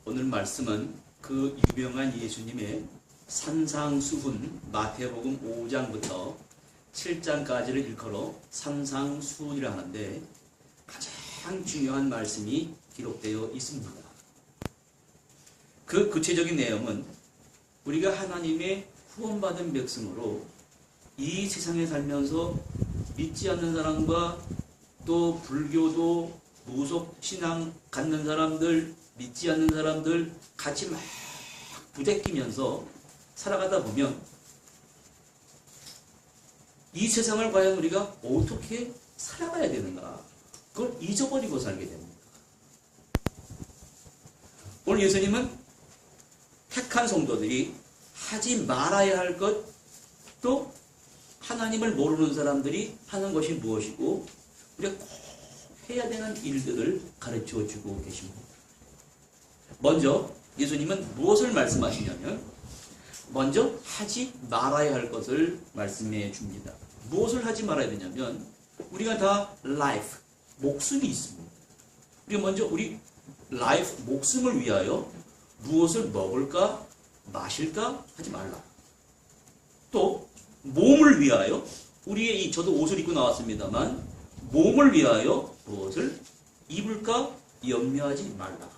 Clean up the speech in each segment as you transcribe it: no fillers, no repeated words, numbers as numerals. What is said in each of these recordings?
오늘 말씀은 그 유명한 예수님의 산상수훈 마태복음 5장부터 7장까지를 일컬어 산상수훈이라 하는데 가장 중요한 말씀이 기록되어 있습니다. 그 구체적인 내용은 우리가 하나님의 후원받은 백성으로 이 세상에 살면서 믿지 않는 사람과 또 불교도 무속 신앙 갖는 사람들, 믿지 않는 사람들 같이 막 부대끼면서 살아가다 보면 이 세상을 과연 우리가 어떻게 살아가야 되는가, 그걸 잊어버리고 살게 됩니다. 오늘 예수님은 택한 성도들이 하지 말아야 할 것, 또 하나님을 모르는 사람들이 하는 것이 무엇이고 우리가 꼭 해야 되는 일들을 가르쳐 주고 계십니다. 먼저 예수님은 무엇을 말씀하시냐면 먼저 하지 말아야 할 것을 말씀해 줍니다. 무엇을 하지 말아야 되냐면 우리가 다 life, 목숨이 있습니다. 우리가 먼저 우리 life, 목숨을 위하여 무엇을 먹을까 마실까 하지 말라. 또 몸을 위하여 우리의 저도 옷을 입고 나왔습니다만 몸을 위하여 무엇을 입을까 염려하지 말라.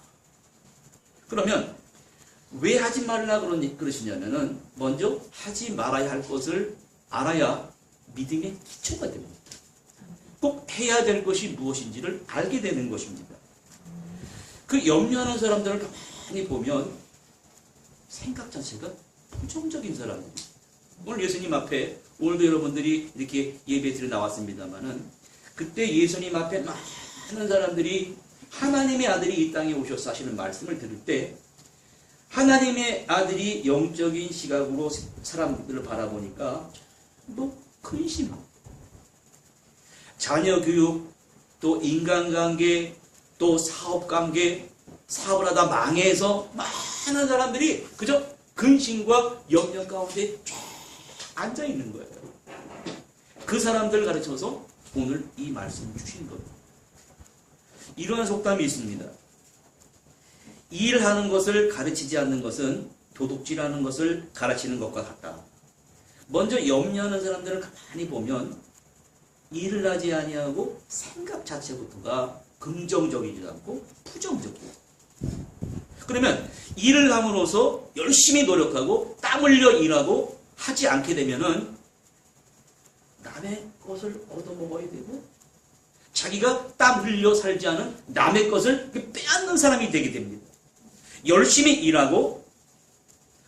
그러면 왜 하지 말라 그러시냐면은 먼저 하지 말아야 할 것을 알아야 믿음의 기초가 됩니다. 꼭 해야 될 것이 무엇인지를 알게 되는 것입니다. 그 염려하는 사람들을 가만히 보면 생각 자체가 부정적인 사람들입니다. 오늘 예수님 앞에 오늘도 여러분들이 이렇게 예배 드려 나왔습니다만은 그때 예수님 앞에 많은 사람들이 하나님의 아들이 이 땅에 오셔서 하시는 말씀을 들을 때 하나님의 아들이 영적인 시각으로 사람들을 바라보니까 근심, 자녀 교육, 또 인간관계, 또 사업관계, 사업을 하다 망해서 많은 사람들이 그저 근심과 염려 가운데 쫙 앉아있는 거예요. 그 사람들을 가르쳐서 오늘 이 말씀을 주신 거예요. 이런 속담이 있습니다. 일하는 것을 가르치지 않는 것은 도둑질하는 것을 가르치는 것과 같다. 먼저 염려하는 사람들을 가만히 보면 일을 하지 아니하고 생각 자체부터가 긍정적이지 않고 부정적이에요. 그러면 일을 함으로써 열심히 노력하고 땀 흘려 일하고 하지 않게 되면은 남의 것을 얻어먹어야 되고 자기가 땀 흘려 살지 않은 남의 것을 빼앗는 사람이 되게 됩니다. 열심히 일하고,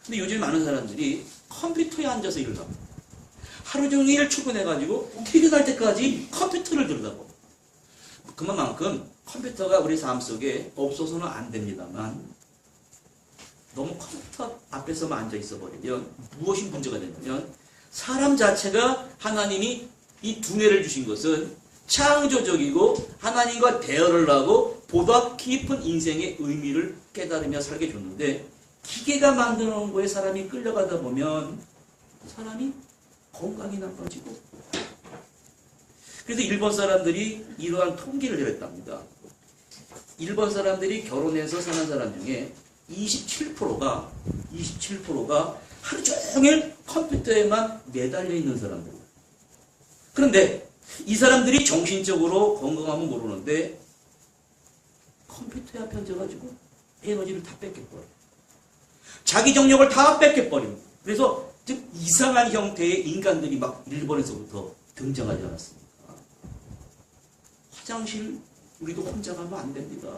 근데 요즘 많은 사람들이 컴퓨터에 앉아서 일을 하고 하루 종일 출근해가지고 퇴근할 때까지 컴퓨터를 들여다보고, 그만큼 컴퓨터가 우리 삶 속에 없어서는 안 됩니다만 너무 컴퓨터 앞에서만 앉아 있어 버리면 무엇이 문제가 되냐면 사람 자체가 하나님이 이 두뇌를 주신 것은 창조적이고 하나님과 대화를 하고 보다 깊은 인생의 의미를 깨달으며 살게 줬는데 기계가 만들어 놓은 거에 사람이 끌려가다 보면 사람이 건강이 나빠지고, 그래서 일본 사람들이 이러한 통계를 내렸답니다. 일본 사람들이 결혼해서 사는 사람 중에 27%가 하루 종일 컴퓨터에만 매달려 있는 사람들. 그런데 이 사람들이 정신적으로 건강하면 모르는데 컴퓨터에 앞에 앉아가지고 에너지를 다 뺏겨버려요. 자기 정력을 다 뺏겨버립니다. 그래서 즉 이상한 형태의 인간들이 막 일본에서부터 등장하지 않았습니까? 화장실 우리도 혼자 가면 안 됩니다.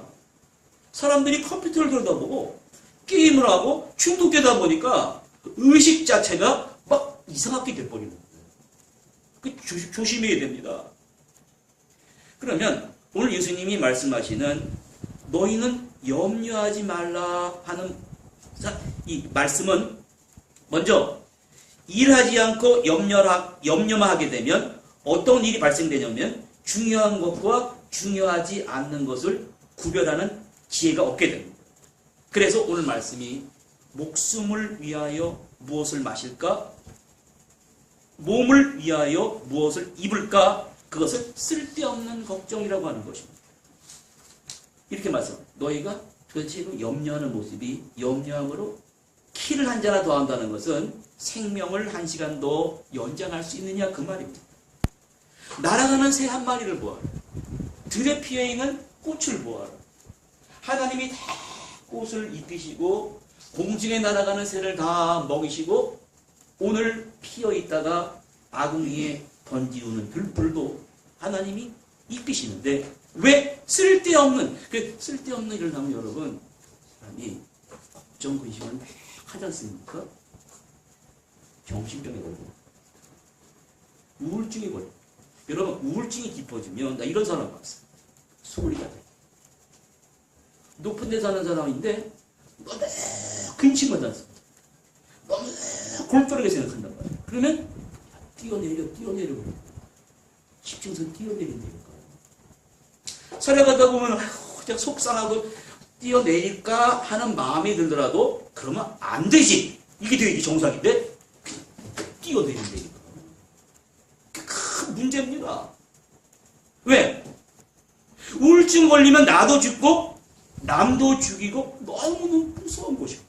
사람들이 컴퓨터를 들여다보고 게임을 하고 중독되다 보니까 의식 자체가 막 이상하게 돼버리는 거예요. 조심해야 됩니다. 그러면 오늘 예수님이 말씀하시는 너희는 염려하지 말라 하는 이 말씀은 먼저 일하지 않고 염려만 하게 되면 어떤 일이 발생되냐면 중요한 것과 중요하지 않는 것을 구별하는 지혜가 없게 됩니다. 그래서 오늘 말씀이 목숨을 위하여 무엇을 마실까? 몸을 위하여 무엇을 입을까? 그것을 쓸데없는 걱정이라고 하는 것입니다. 이렇게 말씀. 너희가 그래서 지금 염려하는 모습이 염려함으로 키를 한 자나 더 한다는 것은 생명을 한 시간 더 연장할 수 있느냐 그 말입니다. 날아가는 새 한 마리를 보아라. 들에 피어있는 꽃을 보아라. 하나님이 다 꽃을 입히시고 공중에 날아가는 새를 다 먹이시고 오늘 피어있다가 아궁이에 던지우는 들불도 하나님이 입히시는데 왜 쓸데없는 쓸데없는 일을 하면 여러분 사람이 걱정 근심을 막 하지 않습니까? 정신병에 걸려 우울증에 걸려. 여러분 우울증이 깊어지면 나 이런 사람 봤어요. 소리가 돼. 높은 데 사는 사람인데 너무 근심하지 않습니다. 너무 골똘하게 생각한단 말이에요. 그러면 뛰어내려 집중선 뛰어내린다니까. 산에 가다 보면 그냥 속상하고 뛰어내릴까 하는 마음이 들더라도 그러면 안 되지. 이게 되게 정상인데 뛰어내린다니까. 큰 문제입니다. 왜? 우울증 걸리면 나도 죽고 남도 죽이고 너무너무 무서운 곳이고.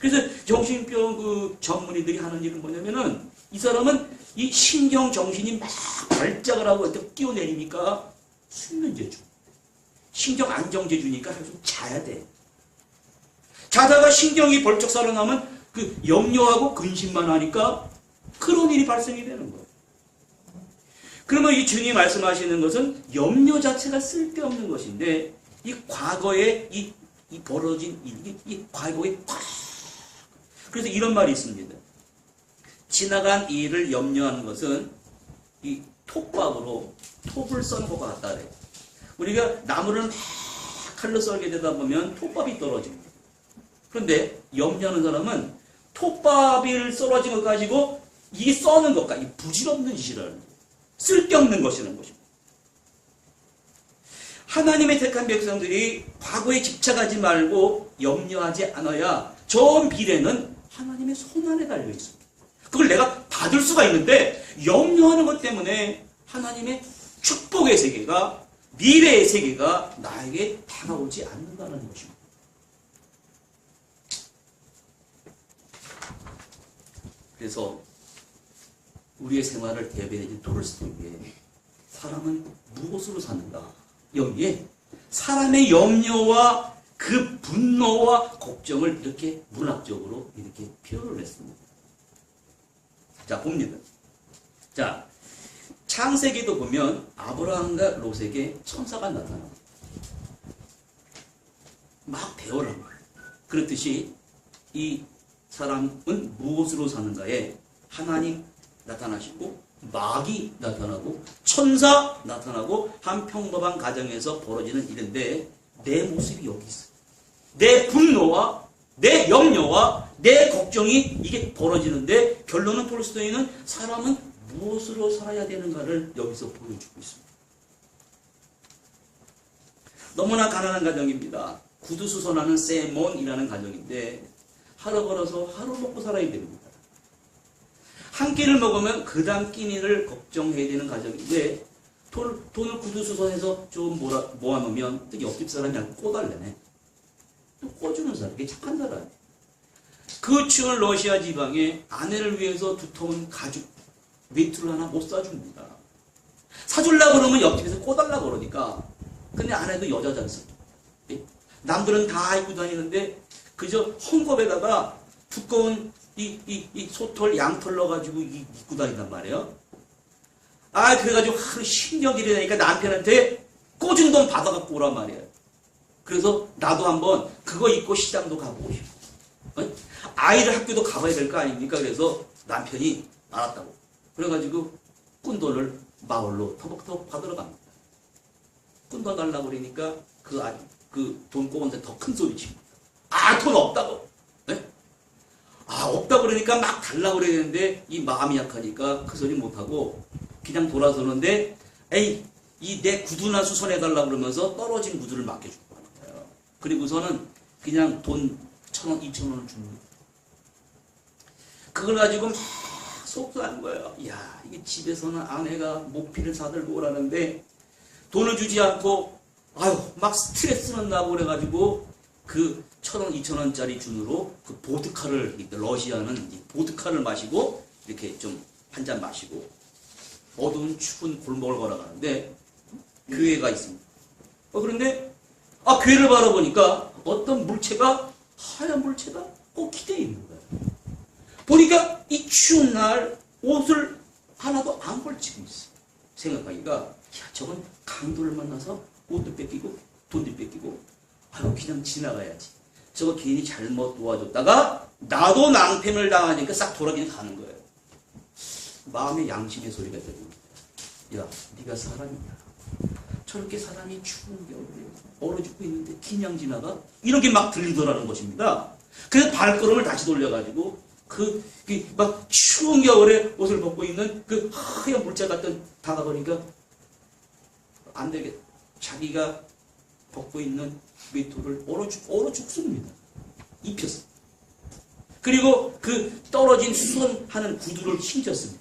그래서 정신병 그 전문의들이 하는 일은 뭐냐면은 이 사람은 이 신경 정신이 막 발작을 하고 어떻게 뛰어내리니까 수면제주, 신경 안정제주니까 계속 자야 돼. 자다가 신경이 벌쩍 살아나면 그 염려하고 근심만 하니까 그런 일이 발생이 되는 거예요. 그러면 이 주님이 말씀하시는 것은 염려 자체가 쓸데없는 것인데 이 과거에 이 벌어진 이 과거에 그래서 이런 말이 있습니다. 지나간 일을 염려하는 것은 이 톱밥으로 톱을 썬 것과 같다 그래요. 우리가 나무를 막 칼로 썰게 되다 보면 톱밥이 떨어집니다. 그런데 염려하는 사람은 톱밥을 썰어진 것 가지고 이게 써는 것과 이 부질없는 짓이라는 거예요. 쓸데없는 것이라는 것입니다. 하나님의 택한 백성들이 과거에 집착하지 말고 염려하지 않아야 저 미래는 하나님의 손안에 달려 있습니다. 그걸 내가 받을 수가 있는데 염려하는 것 때문에 하나님의 축복의 세계가 미래의 세계가 나에게 다가오지 않는다는 것입니다. 그래서 우리의 생활을 대변해준 토르스토이의 사람은 무엇으로 사는가? 여기에 사람의 염려와 그 분노와 걱정을 이렇게 문학적으로 이렇게 표현을 했습니다. 자, 봅니다. 자, 창세기도 보면 아브라함과 롯에게 천사가 나타납니다. 막 대화를 합니다. 그렇듯이 이 사람은 무엇으로 사는가에 하나님 나타나시고 마귀 나타나고 천사 나타나고 한 평범한 가정에서 벌어지는 일인데 내 모습이 여기 있어요. 내 분노와 내 염려와 내 걱정이 이게 벌어지는데 결론은 톨스토이는 사람은 무엇으로 살아야 되는가를 여기서 보여주고 있습니다. 너무나 가난한 가정입니다. 구두수선하는 세몬이라는 가정인데 하루 벌어서 하루 먹고 살아야 됩니다. 한 끼를 먹으면 그 다음 끼니를 걱정해야 되는 가정인데 돈을 구두수선해서 좀 모아놓으면 또 옆집 사람이 꼬달래네. 또 꿔주는 사람, 이게 착한 사람이에요. 그 추운 러시아 지방에 아내를 위해서 두터운 가죽 외투를 하나 못 사줍니다. 사주려고 그러면 옆집에서 꼬달라고 그러니까. 근데 아내도 여자지 않습니까? 남들은 다 입고 다니는데 그저 헝겊에다가 두꺼운 이 소털, 양털 넣어가지고 입고 다닌단 말이에요. 그래가지고 하루 10년이 되니까 남편한테 꽂은 돈 받아갖고 오란 말이에요. 그래서 나도 한번 그거 입고 시장도 가보고 싶어. 아이들 학교도 가봐야 될 거 아닙니까? 그래서 남편이 알았다고. 그래가지고 꾼돈을 마을로 터벅터벅 받으러 갑니다. 꾼돈 달라고 그러니까 그 돈 꼽은데 더 큰 소리 칩니다. 돈 없다고. 네? 없다고 그러니까 막 달라고 그래야 되는데 이 마음이 약하니까 그 소리 못하고 그냥 돌아서는데 이 내 구두나 수선해달라고 그러면서 떨어진 구두를 맡겨주고 하는 거예요. 그리고서는 그냥 돈 1,000원, 2,000원을 줍니다. 그걸 가지고 막 속상한 거예요. 이게 집에서는 아내가 모피를 사들고 오라는데 돈을 주지 않고 막 스트레스는 나고 그래가지고 그 1,000원, 2,000원짜리 준으로 그 보드카를, 러시아는 이 보드카를 마시고 이렇게 좀 한 잔 마시고 어두운 추운 골목을 걸어가는데 교회가 있습니다. 그런데 교회를 바라보니까 어떤 물체가, 하얀 물체가 꼭 기대어 있는 거예요. 보니까 이 추운 날 옷을 하나도 안 걸치고 있어. 생각하기가, 야, 저건 강도를 만나서 옷도 뺏기고 돈도 뺏기고, 그냥 지나가야지. 저거 괜히 잘못 도와줬다가 나도 낭패를 당하니까 싹 돌아가게 가는 거예요. 마음의 양심의 소리가 들립니다. 야, 네가 사람이냐? 저렇게 사람이 추운 겨울에 얼어 죽고 있는데 그냥 지나가? 이런 게 막 들리더라는 것입니다. 그래서 발걸음을 다시 돌려가지고 막 추운 겨울에 옷을 벗고 있는 그 하얀 물체 같은 다가보니까 안 되겠다. 자기가 벗고 있는 외투를 얼어 죽습니다. 입혔어. 그리고 그 떨어진 수선하는 구두를 신겼습니다.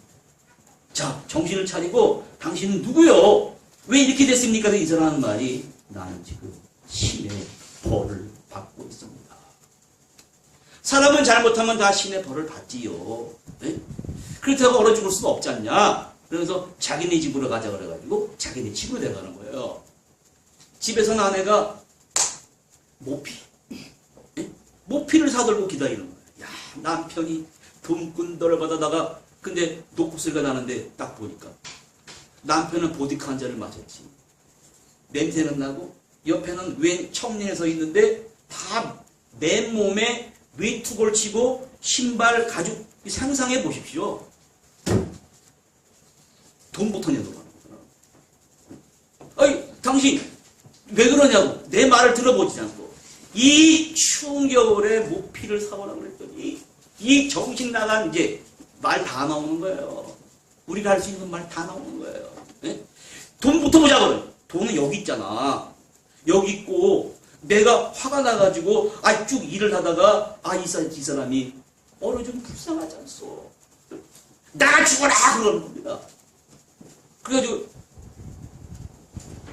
자, 정신을 차리고 당신은 누구요? 왜 이렇게 됐습니까? 이 사람 하는 말이, 나는 지금 신의 벌을 받고 있습니다. 사람은 잘못하면 다 신의 벌을 받지요. 네? 그렇다고 얼어 죽을 수가 없지 않냐? 그래서 자기네 집으로 가자 그래가지고 자기네 집으로 내가는 거예요. 집에서는 아내가 모피를 사들고 기다리는 거예요. 야, 남편이 돈꾼들을 받아다가, 근데 녹소리가 나는데 딱 보니까 남편은 보드카 한 잔을 마셨지. 냄새는 나고 옆에는 웬 청년에 서 있는데 다 맨몸에 외투 걸치고 신발 가죽, 상상해 보십시오. 돈부터 내놓고 가는 거구나. 당신 왜 그러냐고 내 말을 들어보지 않고 이 추운 겨울에 모피를 사오라고 그랬더니 이 정신 나간 이제 말 다 나오는 거예요. 우리가 할 수 있는 말 다 나오는 거예요. 네? 돈부터 보자 그래. 돈은 여기 있잖아. 여기 있고 내가 화가 나가지고 쭉 일을 하다가 이 사람이 얼어 좀 불쌍하지 않소. 나가 죽어라 그러는 겁니다. 그래가지고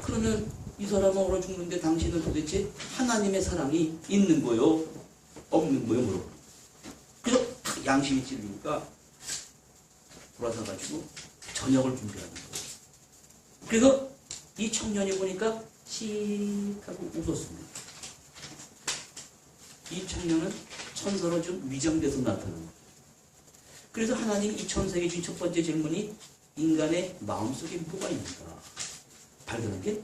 그러면 이 사람은 얼어 죽는데 당신은 도대체 하나님의 사랑이 있는 거요? 없는 거요? 물어봐. 그래서 딱 양심이 찔리니까 돌아서가지고 저녁을 준비하는 거예요. 그래서 이 청년이 보니까 씩 하고 웃었습니다. 이 청년은 천사로 좀 위장돼서 나타나는 거예요. 그래서 하나님 이 천사에게 주신 첫 번째 질문이 인간의 마음속에 뭐가 있는가 발견한 게,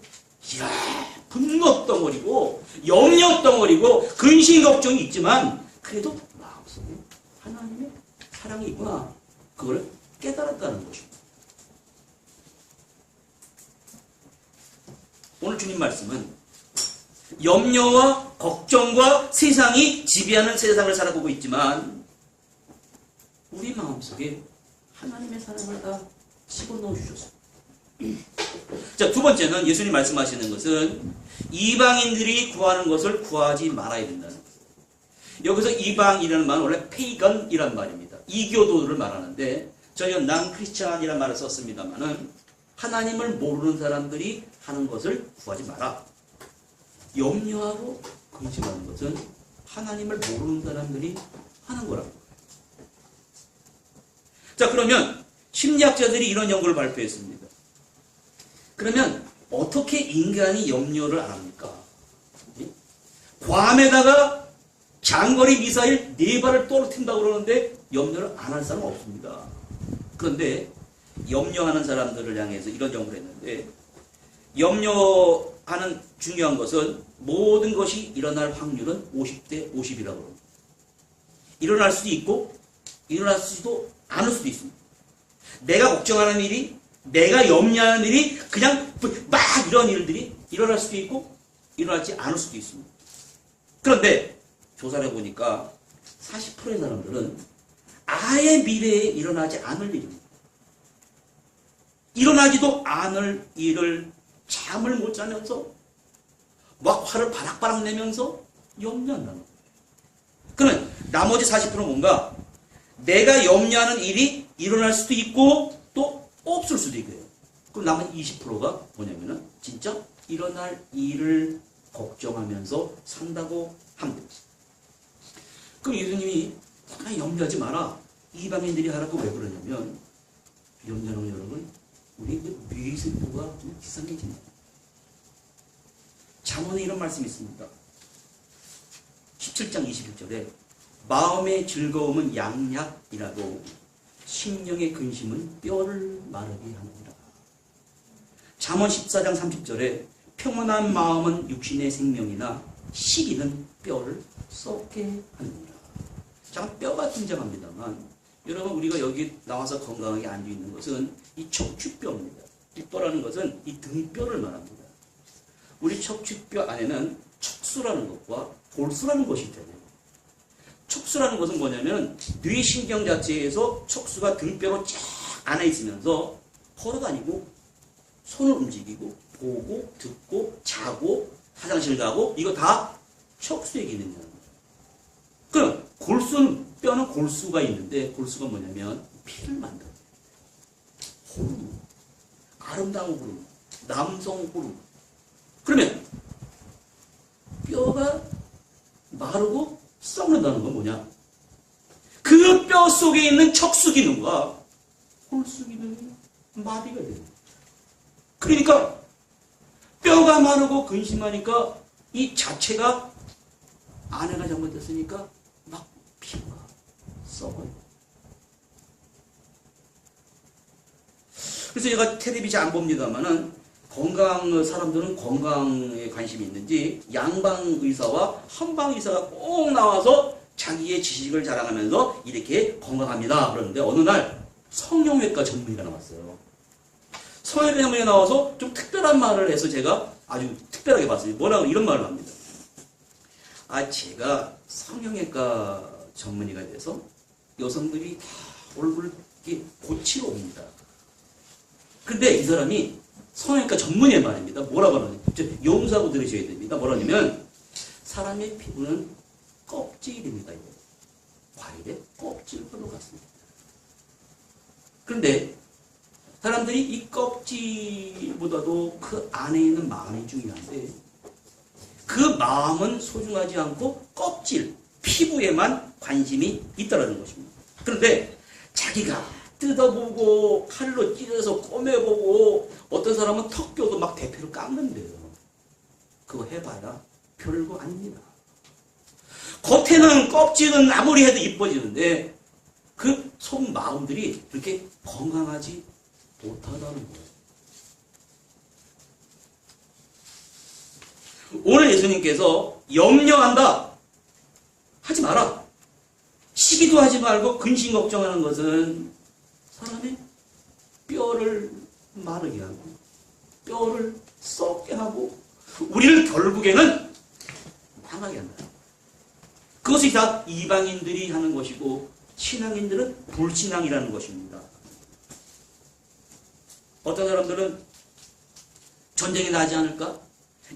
분노 덩어리고 염려 덩어리고 근심 걱정이 있지만 그래도 마음속에 하나님의 사랑이 있구나, 그걸 깨달았다는 것입니다. 오늘 주님 말씀은 염려와 걱정과 세상이 지배하는 세상을 살아보고 있지만 우리 마음속에 하나님의 사랑을 다 집어넣어 주셨습니다. 자, 두 번째는 예수님 말씀하시는 것은 이방인들이 구하는 것을 구하지 말아야 된다는 거예요. 여기서 이방이라는 말은 원래 페이건이란 말입니다. 이교도를 말하는데 저희는 난크리스찬이라는 말을 썼습니다만은 하나님을 모르는 사람들이 하는 것을 구하지 마라. 염려하고 근심하는 것은 하나님을 모르는 사람들이 하는 거라고. 자, 그러면 심리학자들이 이런 연구를 발표했습니다. 그러면 어떻게 인간이 염려를 안 합니까? 괌에다가 장거리 미사일 4발을 떨어뜨린다고 그러는데 염려를 안 할 사람은 없습니다. 그런데 염려하는 사람들을 향해서 이런 연구를 했는데, 염려하는 중요한 것은 모든 것이 일어날 확률은 50대 50이라고 합니다. 일어날 수도 있고 일어날 수도 않을 수도 있습니다. 내가 걱정하는 일이, 내가 염려하는 일이 그냥 막 이런 일들이 일어날 수도 있고 일어나지 않을 수도 있습니다. 그런데 조사를 해보니까 40%의 사람들은 아예 미래에 일어나지 않을 일입니다. 일어나지도 않을 일을 잠을 못 자면서 막 화를 바락바락 내면서 염려한다는 거예요. 그러면 나머지 40%는 뭔가 내가 염려하는 일이 일어날 수도 있고 또 없을 수도 있고요. 그럼 남은 20%가 뭐냐면은 진짜 일어날 일을 걱정하면서 산다고 하면 되지. 그럼 예수님이 약간 염려하지 마라. 이방인들이 하라고 왜 그러냐면, 염려하는 여러분, 우리 뇌세포가 좀 이상해진다. 잠언에 이런 말씀이 있습니다. 17장 21절에 마음의 즐거움은 양약이라도 심령의 근심은 뼈를 마르게 하느니라. 잠언 14장 30절에 평온한 마음은 육신의 생명이나 시기는 뼈를 썩게 하느니라. 잠깐 뼈가 등장합니다만 여러분 우리가 여기 나와서 건강하게 앉아있는 것은 이 척추뼈입니다. 이 뼈라는 것은 이 등뼈를 말합니다. 우리 척추뼈 안에는 척수라는 것과 골수라는 것이 있잖아요. 척수라는 것은 뭐냐면 뇌신경 자체에서 척수가 등뼈로 쫙 안에 있으면서 걸어다니고 손을 움직이고 보고 듣고 자고 화장실 가고 이거 다 척수의 기능이라는 거예요. 그럼 골수는 뼈는 골수가 있는데 골수가 뭐냐면 피를 만들어요. 호르몬, 아름다운 호르몬, 남성 호르몬. 그러면 뼈가 마르고 썩는다는 건 뭐냐? 그 뼈 속에 있는 척수 기능과 골수 기능이 마비가 되는 거죠. 그러니까 뼈가 마르고 근심하니까 이 자체가 안에가 잘못됐으니까 막 피가 썩어요. 그래서 제가 텔레비전 잘 안 봅니다만은 사람들은 건강에 관심이 있는지 양방의사와 한방의사가 꼭 나와서 자기의 지식을 자랑하면서 이렇게 건강합니다. 그러는데 어느 날 성형외과 전문의가 나왔어요. 성형외과 전문의가 나와서 좀 특별한 말을 해서 제가 아주 특별하게 봤어요. 뭐라고 이런 말을 합니다. 제가 성형외과 전문의가 돼서 여성들이 다 얼굴을 고치러 옵니다. 근데 이 사람이 성형외과 전문의 말입니다. 뭐라고 하느냐. 용서하고 들으셔야 됩니다. 뭐라냐면 사람의 피부는 껍질입니다. 과일의 껍질로 같습니다. 그런데 사람들이 이 껍질보다도 그 안에 있는 마음이 중요한데 그 마음은 소중하지 않고 껍질, 피부에만 관심이 있다는 것입니다. 그런데 자기가 뜯어보고 칼로 찢어서 꼬매보고 어떤 사람은 턱뼈도 막 대표로 깎는데요. 그거 해봐야 별거 아닙니다. 겉에는 껍질은 아무리 해도 이뻐지는데 그 속 마음들이 그렇게 건강하지 못하다는 거예요. 오늘 예수님께서 염려한다 하지 마라. 시기도 하지 말고 근심 걱정하는 것은 사람의 뼈를 마르게 하고 뼈를 썩게 하고 우리를 결국에는 망하게 한다. 그것이 다 이방인들이 하는 것이고 신앙인들은 불신앙이라는 것입니다. 어떤 사람들은 전쟁이 나지 않을까?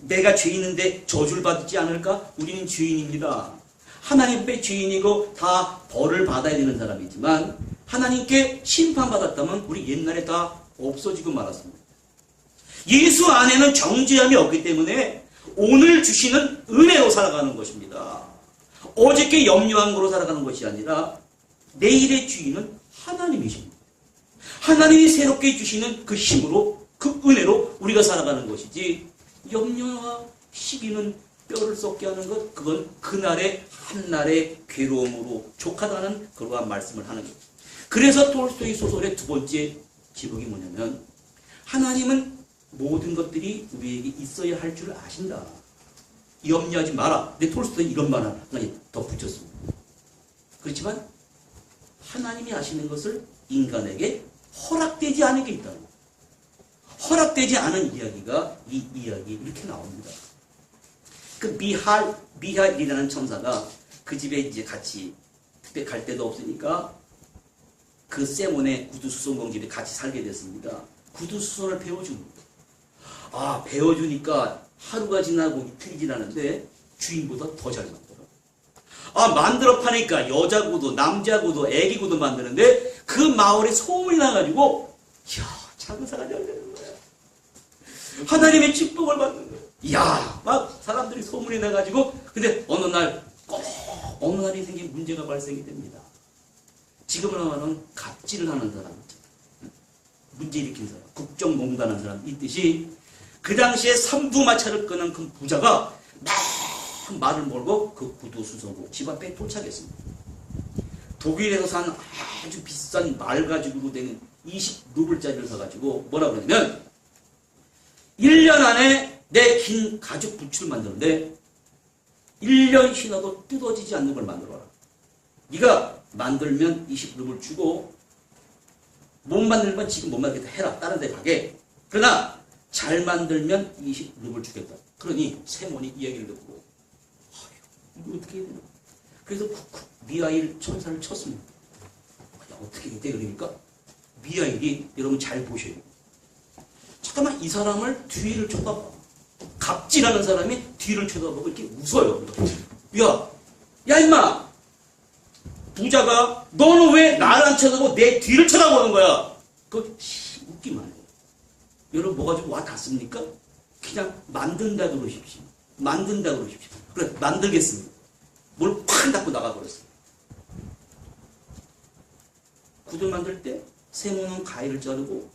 내가 죄인인데 저주를 받지 않을까? 우리는 죄인입니다. 하나님 앞에 죄인이고 다 벌을 받아야 되는 사람이지만 하나님께 심판받았다면 우리 옛날에 다 없어지고 말았습니다. 예수 안에는 정죄함이 없기 때문에 오늘 주시는 은혜로 살아가는 것입니다. 어저께 염려한 거로 살아가는 것이 아니라 내일의 주인은 하나님이십니다. 하나님이 새롭게 주시는 그 힘으로 그 은혜로 우리가 살아가는 것이지 염려와 시기는 뼈를 썩게 하는 것 그건 그날의 한날의 괴로움으로 족하다는 그러한 말씀을 하는 거예요. 그래서 톨스토이 소설의 두 번째 지목이 뭐냐면 하나님은 모든 것들이 우리에게 있어야 할 줄 아신다. 염려하지 마라. 근데 톨스토이는 이런 말 하나 덧붙였습니다. 그렇지만 하나님이 아시는 것을 인간에게 허락되지 않은 게 있다는 거예요. 허락되지 않은 이야기가 이 이야기에 이렇게 나옵니다. 그 미할이라는 천사가 그 집에 이제 같이 특별히 갈 데도 없으니까 그 세몬의 구두수선공 집에 같이 살게 됐습니다. 구두수선을 배워줍니다. 배워주니까 하루가 지나고 이틀이 지나는데 주인보다 더 잘 만들어. 만들어 파니까 여자 구두, 남자 구두, 애기 구두 만드는데 그 마을에 소문이 나가지고 장사가 잘 되는 거야. 하나님의 축복을 받는 거야. 이야, 막 사람들이 소문이 나가지고, 근데 어느 날이 생긴 문제가 발생이 됩니다. 지금으로 말하면 갑질을 하는 사람, 문제 일으킨 사람, 국정농단한 사람 있듯이 그 당시에 삼두마차를 끄는 그 부자가 막 말을 몰고 그 구두수성고 집 앞에 도착했습니다. 독일에서 산 아주 비싼 말 가죽으로 된 20루블짜리를 사가지고 뭐라 그러냐면 1년 안에 내 긴 가죽 부츠를 만드는데 1년 신어도 뜯어지지 않는 걸 만들어라. 네가 만들면 20루블 주고 못 만들면 지금 못 만들겠다 해라. 다른 데 가게. 그러나 잘 만들면 20루블 주겠다. 그러니 세몬이 이야기를 듣고 이거 어떻게 해야 되나. 그래서 쿡쿡 미하일 천사를 쳤습니다. 어떻게 해야 돼? 그러니까 미하일이 여러분 잘 보셔요. 잠깐만 이 사람을 뒤를 쳐다봐. 갑질하는 사람이 뒤를 쳐다보고 이렇게 웃어요. 야 임마! 부자가 너는 왜 나를 안 쳐다보고 내 뒤를 쳐다보는 거야? 그거 웃기만 해요. 여러분 뭐 가지고 와 닿습니까? 그냥 만든다 그러십시오. 만든다 그러십시오. 그래 만들겠습니다. 뭘 팍 닫고 나가버렸어요. 구두 만들 때 세모는 가위를 자르고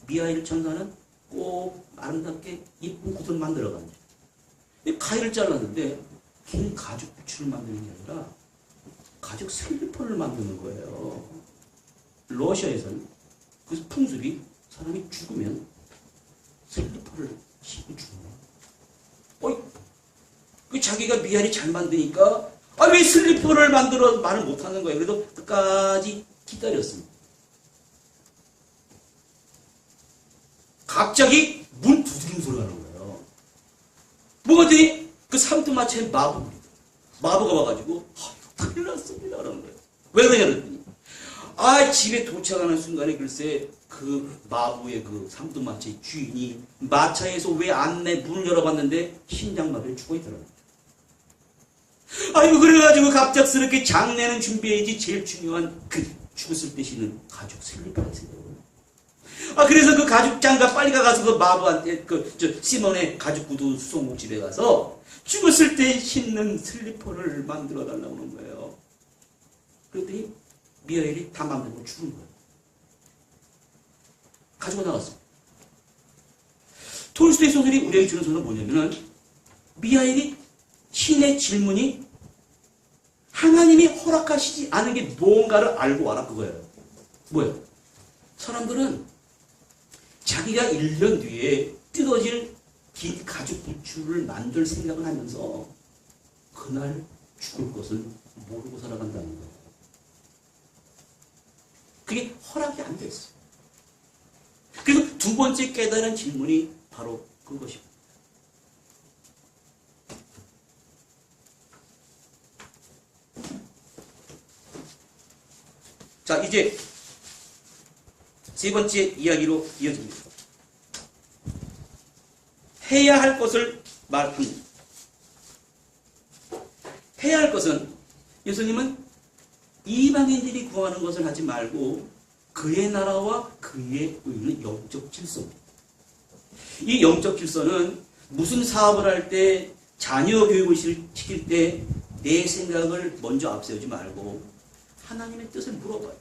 미하일 천사는 꼭 아름답게 이쁜 구두를 만들어간다. 가위를 잘랐는데 긴 가죽 부츠를 만드는 게 아니라 가죽 슬리퍼를 만드는 거예요. 러시아에서는 그 풍습이 사람이 죽으면 슬리퍼를 신고 죽는 거예요. 자기가 미하일이 잘 만드니까 왜 슬리퍼를 만들어 말을 못하는 거예요. 그래도 끝까지 기다렸습니다. 갑자기 문 두드리는 소리가 나는 거예요. 뭐가 되니? 그 삼두마차의 마부가 와가지고 큰일 났습니다 그러는 거예요. 왜 그러냐 그랬더니 집에 도착하는 순간에 글쎄 그 마부의 그 삼두마차의 주인이 마차에서 왜 안내 문을 열어봤는데 심장마비에 죽어있더라고요. 아이고 그래가지고 갑작스럽게 장례는 준비해야지 제일 중요한 그 죽었을 때 신는 가죽 슬리퍼가 있어요. 그래서 그 가죽 장갑 빨리 가서 그 마부한테 시몬의 가죽 구두 수송목집에 가서 죽었을 때 신는 슬리퍼를 만들어 달라고 하는 거예요. 그랬더니 미하일이 다 만들고 죽은 거예요. 가지고 나갔습니다. 톨스토이 소설이 우리에게 주는 소설은 뭐냐면은 미하일이 신의 질문이 하나님이 허락하시지 않은 게 뭔가를 알고 와라 그거예요. 뭐예요? 사람들은 자기가 1년 뒤에 뜯어질 긴 가죽 부츠를 만들 생각을 하면서 그날 죽을 것을 모르고 살아간다는 거예요. 그게 허락이 안 됐어요. 그리고 두 번째 깨달은 질문이 바로 그것입니다. 자, 이제 세 번째 이야기로 이어집니다. 해야 할 것을 말합니다. 해야 할 것은 예수님은 이방인들이 구하는 것을 하지 말고 그의 나라와 그의 의는 영적 질서입니다. 이 영적 질서는 무슨 사업을 할 때 자녀 교육을 시킬 때 내 생각을 먼저 앞세우지 말고 하나님의 뜻을 물어봐요.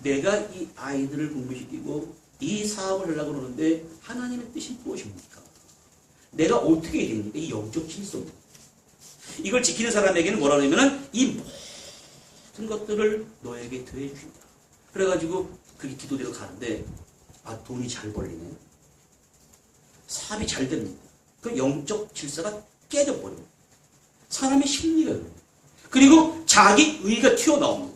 내가 이 아이들을 공부시키고 이 사업을 하려고 그러는데 하나님의 뜻이 무엇입니까? 내가 어떻게 해야 됩니까? 이 영적 질서입니다. 이걸 지키는 사람에게는 뭐라 그러냐면 이 모든 것들을 너에게 더해준다. 그래가지고 그게 기도대로 가는데 돈이 잘 벌리네. 사업이 잘 됩니다. 그 영적 질서가 깨져버립니다. 사람의 심리가 그래요. 그리고 자기 의가 튀어나옵니다.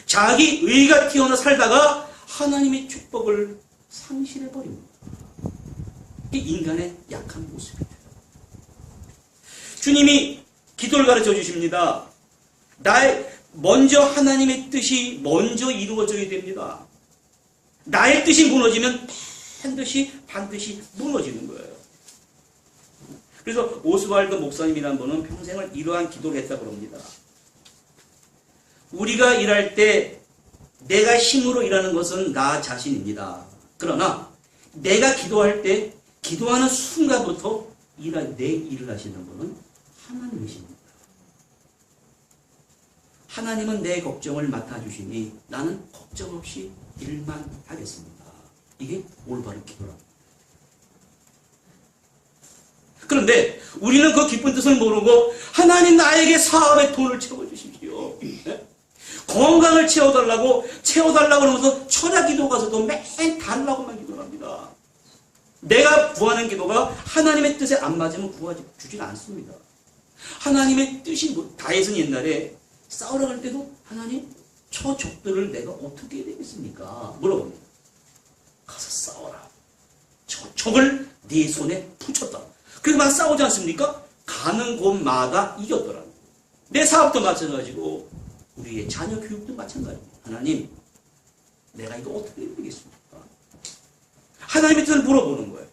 자기 의가 튀어나 살다가 하나님의 축복을 상실해버립니다. 이게 인간의 약한 모습이에요. 주님이 기도를 가르쳐 주십니다. 먼저 하나님의 뜻이 먼저 이루어져야 됩니다. 나의 뜻이 무너지면 반드시 무너지는 거예요. 그래서 오스왈드 목사님이라는 분은 평생을 이러한 기도를 했다고 합니다. 우리가 일할 때 내가 힘으로 일하는 것은 나 자신입니다. 그러나 내가 기도할 때 기도하는 순간부터 내 일을 하시는 분은 하나님이십니다. 하나님은 내 걱정을 맡아주시니 나는 걱정 없이 일만 하겠습니다. 이게 올바른 기도랍니다. 그런데 우리는 그 깊은 뜻을 모르고 하나님 나에게 사업의 돈을 채워주십시오. 네? 건강을 채워달라고 그러면서 철야 기도 가서도 맨 달라고만 기도를 합니다. 내가 구하는 기도가 하나님의 뜻에 안 맞으면 구해주진 않습니다. 하나님의 뜻이 다윗은 옛날에 싸우러 갈 때도 하나님 저 적들을 내가 어떻게 해야 되겠습니까? 물어봅니다. 가서 싸워라. 저 적을 네 손에 붙였다. 그래서 막 싸우지 않습니까? 가는 곳마다 이겼더라고요. 내 사업도 마찬가지고 우리의 자녀 교육도 마찬가지입니다. 하나님, 내가 이거 어떻게 해야 되겠습니까? 하나님의 뜻을 물어보는 거예요.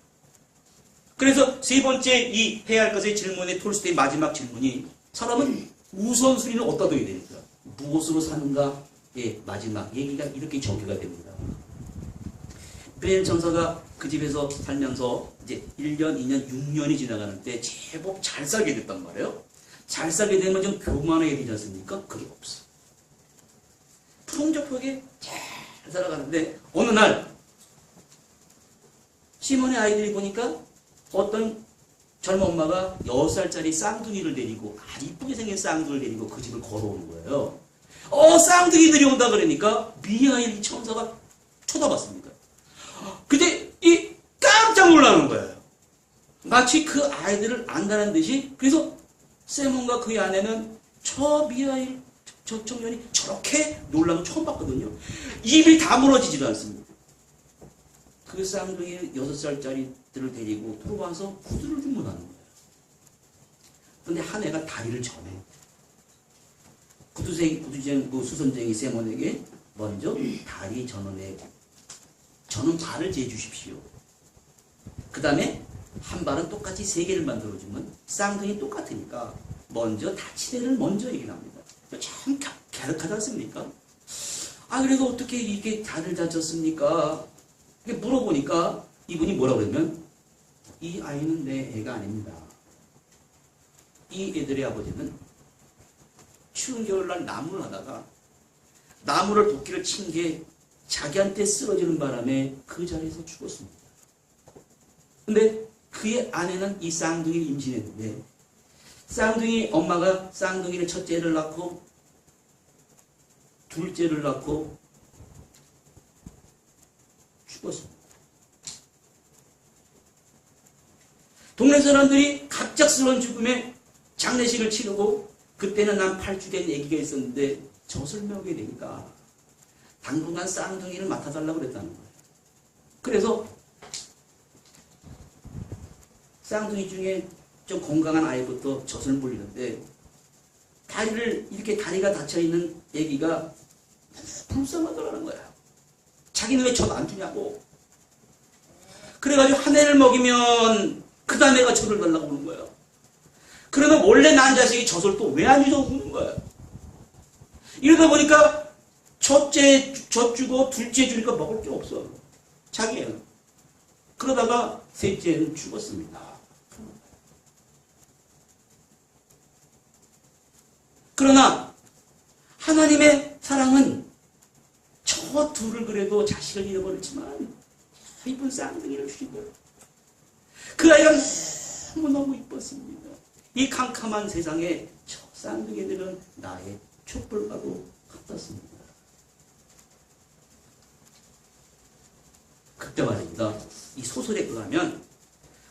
그래서 세 번째 이 해야 할 것의 질문의 톨스토이의 마지막 질문이 사람은 우선순위는 어디다 둬야 됩니까? 무엇으로 사는가의 마지막 얘기가 이렇게 전개가 됩니다. 베일 천사가 그 집에서 살면서 이제 1년, 2년, 6년이 지나가는 때 제법 잘 살게 됐단 말이에요. 잘 살게 되면 좀 교만하게 되지 않습니까? 그게 없어. 풍족하게 잘 살아가는데 어느 날 시몬의 아이들이 보니까 어떤 젊은 엄마가 6살짜리 쌍둥이를 데리고 아주 이쁘게 생긴 쌍둥이를 데리고 그 집을 걸어오는 거예요. 쌍둥이들이 온다 그러니까 미하엘 이 천사가 쳐다봤습니다. 근데 이 깜짝 놀라는 거예요. 마치 그 아이들을 안다는 듯이. 그래서 세몬과 그의 아내는 저 미하엘 저 청년이 저렇게 놀란 거 처음 봤거든요. 입이 다물어지지도 않습니다. 그 쌍둥이 6살짜리들을 데리고 들어와서 구두를 주문하는 거예요. 그런데 한 애가 다리를 전해. 그 수선쟁이 세몬에게 먼저 다리 전원에 저는 발을 재주십시오. 그 다음에 한 발은 똑같이 3개를 만들어주면 쌍둥이 똑같으니까 먼저 다치대를 먼저 얘기를 합니다. 참 갸륵하지 않습니까? 그래서 어떻게 이게 다리를 다쳤습니까? 물어보니까 이분이 뭐라고 그러면 이 아이는 내 애가 아닙니다. 이 애들의 아버지는 추운 겨울날 나무를 하다가 나무를 도끼를 친 게 자기한테 쓰러지는 바람에 그 자리에서 죽었습니다. 근데 그의 아내는 이 쌍둥이를 임신했는데 쌍둥이 엄마가 쌍둥이를 첫째를 낳고 둘째를 낳고 죽었습니다. 동네 사람들이 갑작스러운 죽음에 장례식을 치르고 그때는 난 8주된 아기가 있었는데 젖을 먹게 되니까 당분간 쌍둥이를 맡아달라고 그랬다는 거예요. 그래서 쌍둥이 중에 좀 건강한 아이부터 젖을 물리는데 다리가 닫혀있는 아기가 불쌍하더라는 거야. 자기는 왜 젖 안 주냐고. 그래가지고 한 애를 먹이면 그 다음 애가 젖을 달라고 하는 거예요. 그러면 원래 난 자식이 젖을 또 왜 안 주냐고 묻는 거예요. 이러다 보니까 첫째 젖 주고 둘째 주니까 먹을 게 없어. 자기 애는. 그러다가 셋째는 죽었습니다. 그러나 하나님의 사랑은 저 둘을 그래도 자식을 잃어버렸지만 이쁜 쌍둥이를 주신 거예요. 그 아이가 너무너무 이뻤습니다. 이 캄캄한 세상에 저 쌍둥이들은 나의 촛불과도 같았습니다. 그때 말입니다. 이 소설에 의하면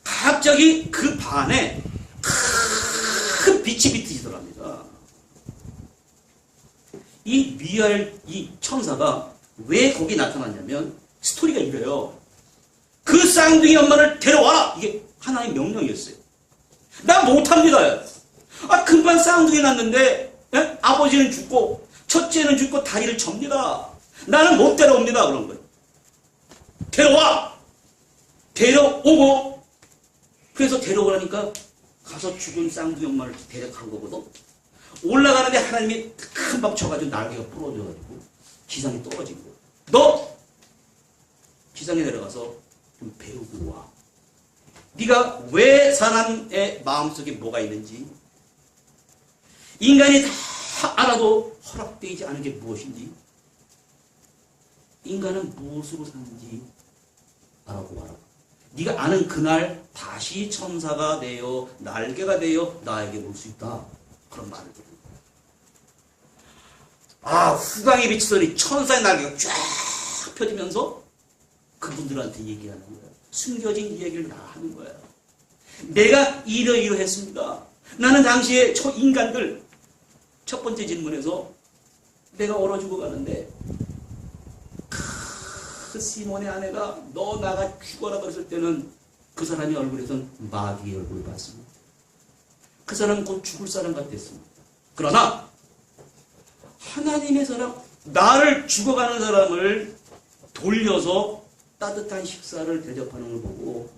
갑자기 그 반에 큰 빛이 비치더랍니다. 이 미하엘 이 천사가 왜 거기 나타났냐면 스토리가 이래요. 그 쌍둥이 엄마를 데려와라. 이게 하나의 명령이었어요. 나 못합니다. 금방 쌍둥이 낳는데 아버지는 죽고 첫째는 죽고 다리를 접니다. 나는 못 데려옵니다. 그런 거예요. 데려와. 데려오고 그래서 데려오라니까 가서 죽은 쌍둥이 엄마를 데려간 거거든. 올라가는데 하나님이 금방 쳐가지고 날개가 부러져가지고 지상에 떨어진 거야. 너 지상에 내려가서 좀 배우고 와. 네가 왜 사람의 마음속에 뭐가 있는지, 인간이 다 알아도 허락되지 않은 게 무엇인지, 인간은 무엇으로 사는지 알아보아라. 네가 아는 그날 다시 천사가 되어 날개가 되어 나에게 올 수 있다. 그런 말을 들은 거예요. 후광이 비치더니 천사의 날개가 쫙 펴지면서 그분들한테 얘기하는 거예요. 숨겨진 이야기를 다 하는 거예요. 내가 이러이러했습니다. 나는 당시에 저 인간들 첫 번째 질문에서 내가 얼어 죽어가는데 그 시몬의 아내가 너 나가 죽어라 그랬을 때는 그 사람의 얼굴에선 마귀의 얼굴을 봤습니다. 그 사람은 곧 죽을 사람 같았습니다. 그러나 하나님의 사람, 나를 죽어가는 사람을 돌려서 따뜻한 식사를 대접하는 걸 보고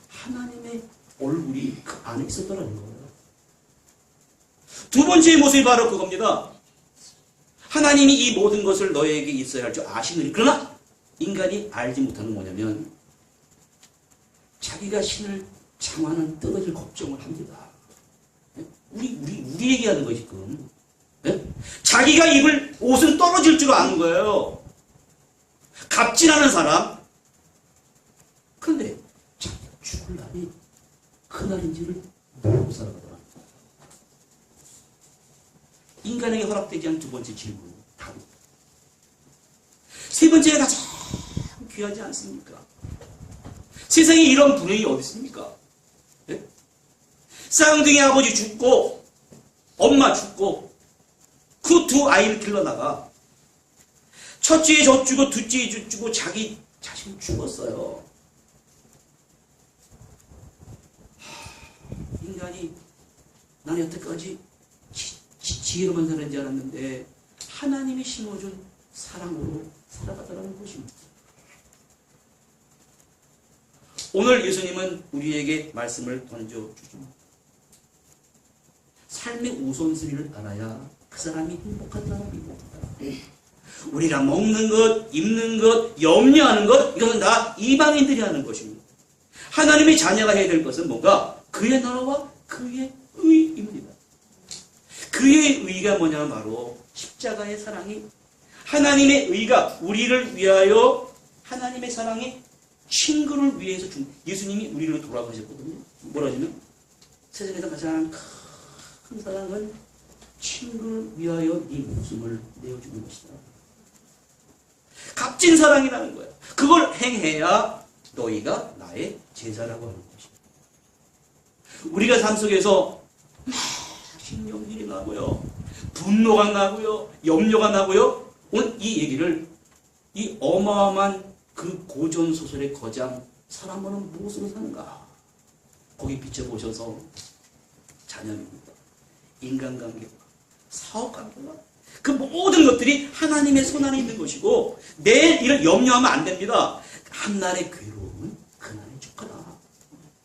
하나님의 얼굴이 그 안에 있었더라는 거예요. 두 번째 모습이 바로 그겁니다. 하나님이 이 모든 것을 너에게 있어야 할 줄 아시느니, 그러나 인간이 알지 못하는 뭐냐면 자기가 신을 장화는 떨어질 걱정을 합니다. 우리 얘기하는 것이 지금. 자기가 입을 옷은 떨어질 줄 아는 거예요. 갑질하는 사람. 그런데 자기가 죽을 날이 그날인지를 모르고 살아가더라. 인간에게 허락되지 않은 두 번째 질문, 답입니다. 세 번째가 가장 귀하지 않습니까? 세상에 이런 분위기 어디 있습니까? 네? 쌍둥이 아버지 죽고 엄마 죽고 그 두 아이를 길러나가 첫째에 저 죽고 둘째에 저 죽고 자기 자신 죽었어요. 인간이 나는 여태까지 지혜로만 사는 줄 알았는데 하나님이 심어준 사랑으로 살아가더라는 것입니다. 오늘 예수님은 우리에게 말씀을 던져주죠. 삶의 우선순위를 알아야 그 사람이 행복한 사람입니다. 우리가 먹는 것, 입는 것, 염려하는 것, 이것은 다 이방인들이 하는 것입니다. 하나님의 자녀가 해야 될 것은 뭔가 그의 나라와 그의 의입니다. 그의 의가 뭐냐면 바로 십자가의 사랑이, 하나님의 의가 우리를 위하여 하나님의 사랑이 친구를 위해서 준, 예수님이 우리를 돌아가셨거든요. 뭐라 하냐면 세상에서 가장 큰 사랑은 친구를 위하여 네 목숨을 내어주는 것이다. 값진 사랑이라는 거예요. 그걸 행해야 너희가 나의 제자라고 하는 것입니다. 우리가 삶 속에서 신경질이 나고요, 분노가 나고요, 염려가 나고요. 오늘 이 얘기를, 이 어마어마한 그 고전 소설의 거장 사람은 무엇으로 사는가, 거기 비춰보셔서 자녀입니다. 인간관계와 사업관계와 그 모든 것들이 하나님의 손 안에 있는 것이고, 내일 이를 염려하면 안 됩니다. 한날의 괴로움은 그날의 축하다.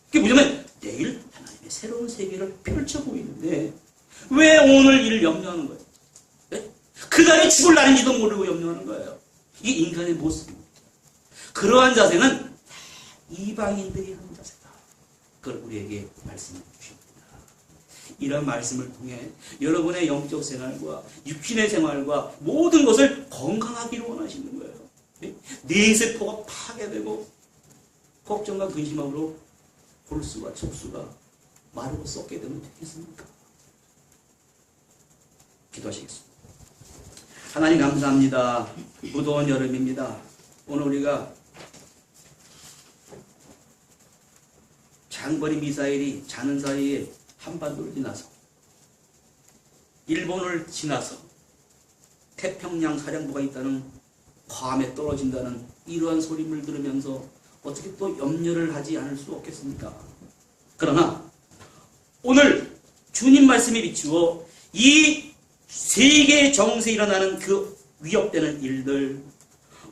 그게 뭐냐면 내일 하나님의 새로운 세계를 펼쳐 보이는데 왜 오늘 일을 염려하는 거예요? 네? 그날이 죽을 날인지도 모르고 염려하는 거예요. 이게 인간의 모습입니다. 그러한 자세는 이방인들이 하는 자세다. 그걸 우리에게 말씀해 주십니다. 이런 말씀을 통해 여러분의 영적 생활과 육신의 생활과 모든 것을 건강하기를 원하시는 거예요. 뇌세포가 파괴되고 걱정과 근심함으로 골수와 척수가 마르고 썩게 되면 되겠습니까? 기도하시겠습니다. 하나님 감사합니다. 무더운 여름입니다. 오늘 우리가 장거리 미사일이 자는 사이에 한반도를 지나서 일본을 지나서 태평양 사령부가 있다는, 괌에 떨어진다는 이러한 소림을 들으면서 어떻게 또 염려를 하지 않을 수 없겠습니까? 그러나 오늘 주님 말씀에 비추어 이 세계 정세에 일어나는 그 위협되는 일들,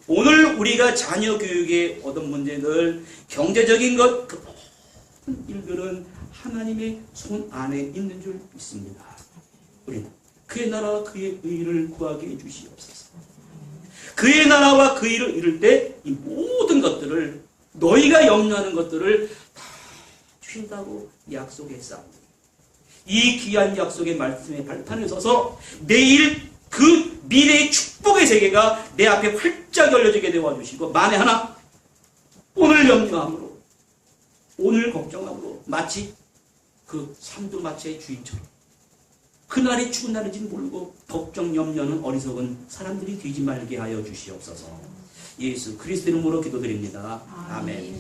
오늘 우리가 자녀 교육에 얻은 문제들, 경제적인 것, 그 모든 일들은 하나님의 손 안에 있는 줄 믿습니다. 우리는 그의 나라와 그의 의를 구하게 해주시옵소서. 그의 나라와 그 일을 이룰 때 이 모든 것들을 너희가 염려하는 것들을 다 주신다고 약속했사오니 이 귀한 약속의 말씀의 발판을 서서 내일 그 미래의 축복의 세계가 내 앞에 활짝 열려지게 도와주시고, 만에 하나 오늘 염려함으로, 오늘 걱정함으로 마치 그 삼두마차의 주인처럼 그날이 죽은 날인지는 모르고 걱정 염려는 어리석은 사람들이 되지 말게 하여 주시옵소서. 예수 그리스도 이름으로 기도드립니다. 아멘.